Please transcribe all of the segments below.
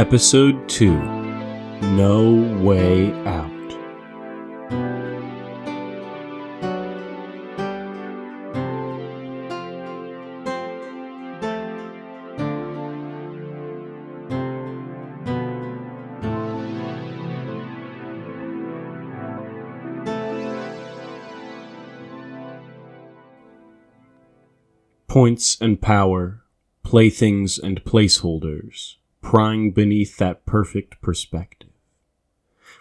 Episode 2, No Way Out. Points and power, playthings and placeholders, prying beneath that perfect perspective.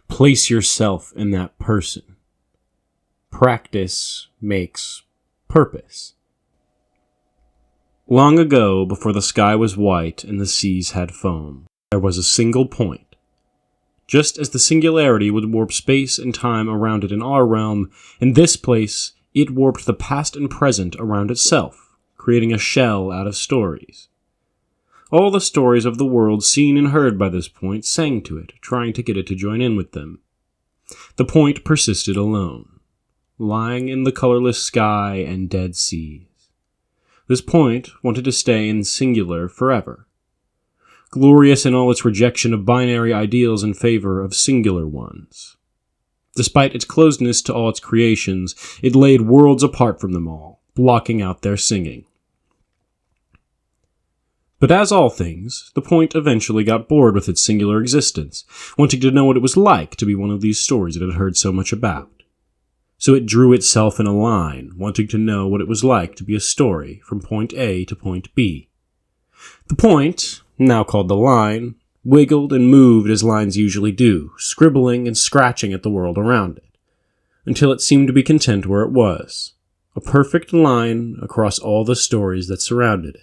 Place yourself in that person. Practice makes purpose. Long ago, before the sky was white and the seas had foam, there was a single point. Just as the singularity would warp space and time around it in our realm, in this place, it warped the past and present around itself, creating a shell out of stories. All the stories of the world seen and heard by this point sang to it, trying to get it to join in with them. The point persisted alone, lying in the colorless sky and dead seas. This point wanted to stay in singular forever, glorious in all its rejection of binary ideals in favor of singular ones. Despite its closeness to all its creations, it laid worlds apart from them all, blocking out their singing. But as all things, the point eventually got bored with its singular existence, wanting to know what it was like to be one of these stories it had heard so much about. So it drew itself in a line, wanting to know what it was like to be a story from point A to point B. The point, now called the line, wiggled and moved as lines usually do, scribbling and scratching at the world around it, until it seemed to be content where it was, a perfect line across all the stories that surrounded it.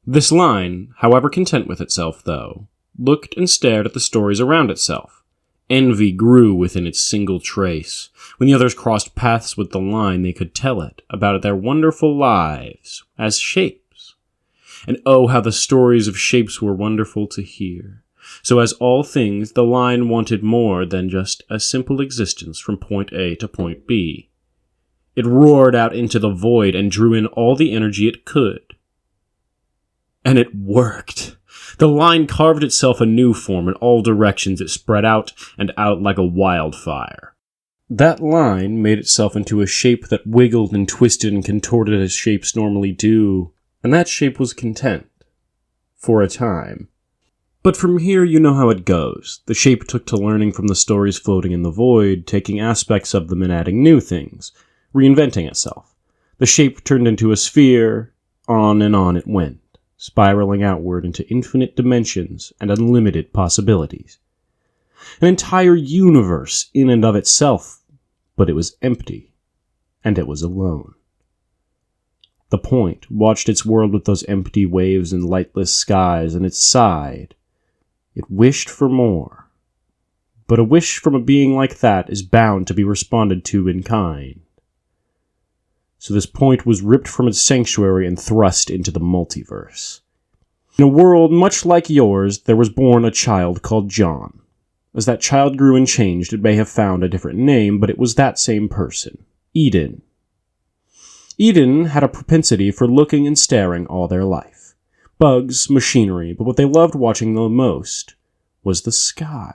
This line, however content with itself, though, looked and stared at the stories around itself. Envy grew within its single trace. When the others crossed paths with the line, they could tell it about their wonderful lives as shapes. And oh, how the stories of shapes were wonderful to hear. So as all things, the line wanted more than just a simple existence from point A to point B. It roared out into the void and drew in all the energy it could. And it worked. The line carved itself a new form in all directions. It spread out and out like a wildfire. That line made itself into a shape that wiggled and twisted and contorted as shapes normally do, and that shape was content. For a time. But from here you know how it goes. The shape took to learning from the stories floating in the void, taking aspects of them and adding new things, reinventing itself. The shape turned into a sphere, on and on it went, spiraling outward into infinite dimensions and unlimited possibilities. An entire universe in and of itself, but it was empty, and it was alone. The point watched its world with those empty waves and lightless skies, and it sighed. It wished for more. But a wish from a being like that is bound to be responded to in kind. So this point was ripped from its sanctuary and thrust into the multiverse. In a world much like yours, there was born a child called John. As that child grew and changed, it may have found a different name, but it was that same person, Eden. Eden had a propensity for looking and staring all their life. Bugs, machinery, but what they loved watching the most was the sky.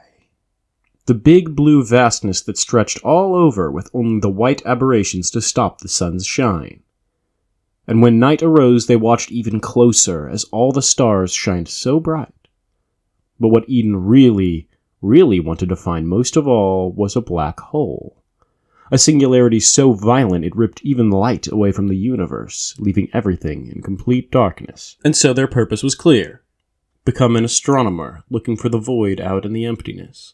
The big blue vastness that stretched all over with only the white aberrations to stop the sun's shine. And when night arose, they watched even closer as all the stars shined so bright. But what Eden really wanted to find most of all was a black hole. A singularity so violent it ripped even light away from the universe, leaving everything in complete darkness. And so their purpose was clear. Become an astronomer, looking for the void out in the emptiness.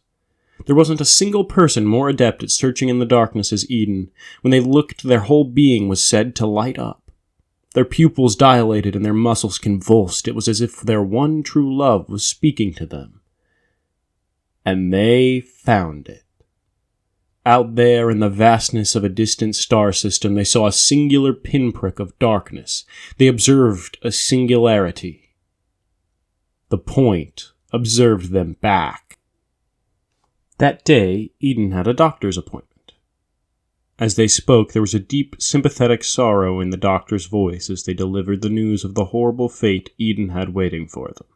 There wasn't a single person more adept at searching in the darkness as Eden. When they looked, their whole being was said to light up. Their pupils dilated and their muscles convulsed. It was as if their one true love was speaking to them. And they found it. Out there in the vastness of a distant star system, they saw a singular pinprick of darkness. They observed a singularity. The point observed them back. That day, Eden had a doctor's appointment. As they spoke, there was a deep, sympathetic sorrow in the doctor's voice as they delivered the news of the horrible fate Eden had waiting for them.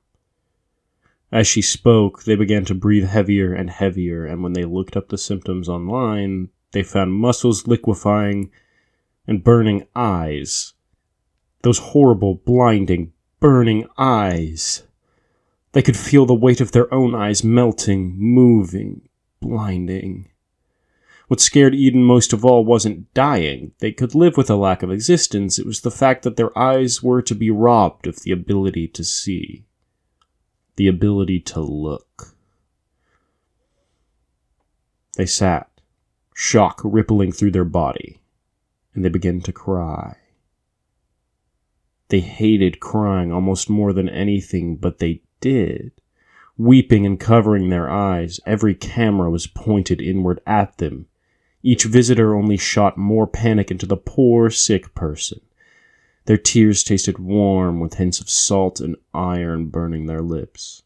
As she spoke, they began to breathe heavier and heavier, and when they looked up the symptoms online, they found muscles liquefying and burning eyes. Those horrible, blinding, burning eyes. They could feel the weight of their own eyes melting, moving, blinding. What scared Eden most of all wasn't dying. They could live with a lack of existence. It was the fact that their eyes were to be robbed of the ability to see. The ability to look. They sat, shock rippling through their body, and they began to cry. They hated crying almost more than anything, but they did. Weeping and covering their eyes, every camera was pointed inward at them. Each visitor only shot more panic into the poor, sick person. Their tears tasted warm, with hints of salt and iron burning their lips.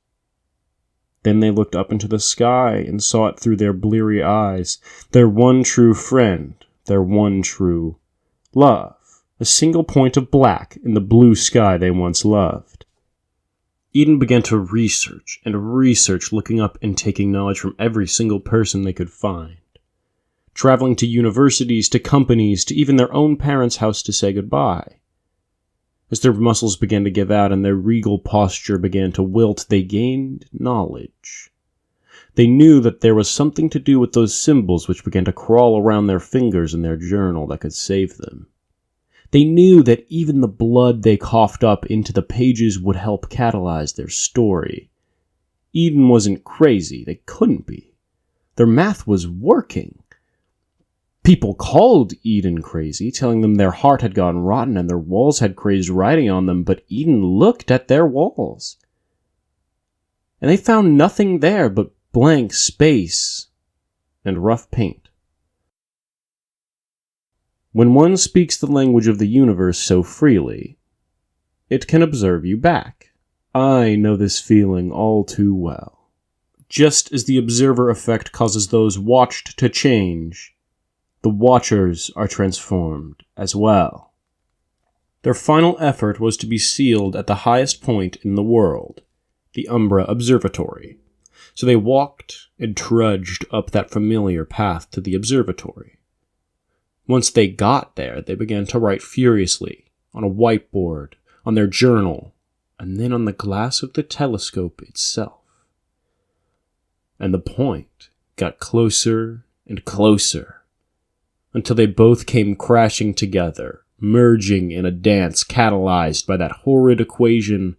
Then they looked up into the sky and saw it through their bleary eyes, their one true friend, their one true love, a single point of black in the blue sky they once loved. Eden began to research and research, looking up and taking knowledge from every single person they could find. Traveling to universities, to companies, to even their own parents' house to say goodbye. As their muscles began to give out and their regal posture began to wilt, they gained knowledge. They knew that there was something to do with those symbols which began to crawl around their fingers in their journal that could save them. They knew that even the blood they coughed up into the pages would help catalyze their story. Eden wasn't crazy. They couldn't be. Their math was working. People called Eden crazy, telling them their heart had gone rotten and their walls had crazed writing on them, but Eden looked at their walls. And they found nothing there but blank space and rough paint. When one speaks the language of the universe so freely, it can observe you back. I know this feeling all too well. Just as the observer effect causes those watched to change, the watchers are transformed as well. Their final effort was to be sealed at the highest point in the world, the Umbra Observatory. So they walked and trudged up that familiar path to the observatory. Once they got there, they began to write furiously, on a whiteboard, on their journal, and then on the glass of the telescope itself. And the point got closer and closer, until they both came crashing together, merging in a dance catalyzed by that horrid equation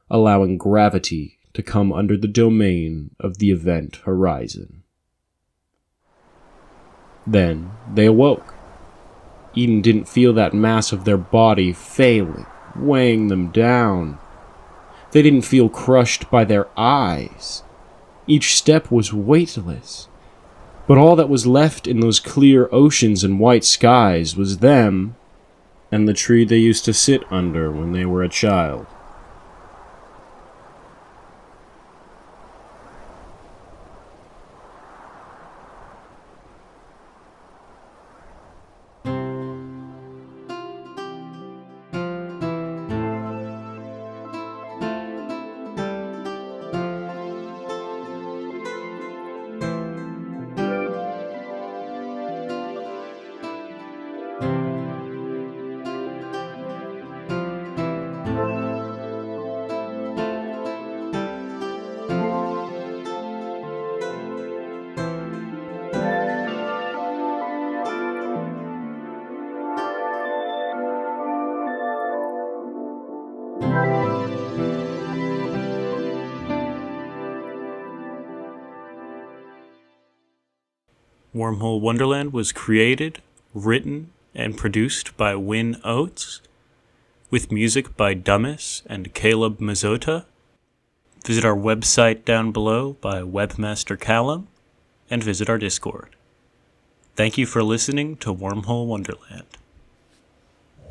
allowing gravity to come under the domain of the event horizon. Then they awoke. Eden didn't feel that mass of their body failing, weighing them down. They didn't feel crushed by their eyes. Each step was weightless. But all that was left in those clear oceans and white skies was them and the tree they used to sit under when they were a child. Wormhole Wonderland was created, written, and produced by Win Oates, with music by Dummis and Caleb Mazzota. Visit our website down below by Webmaster Callum, and visit our Discord. Thank you for listening to Wormhole Wonderland.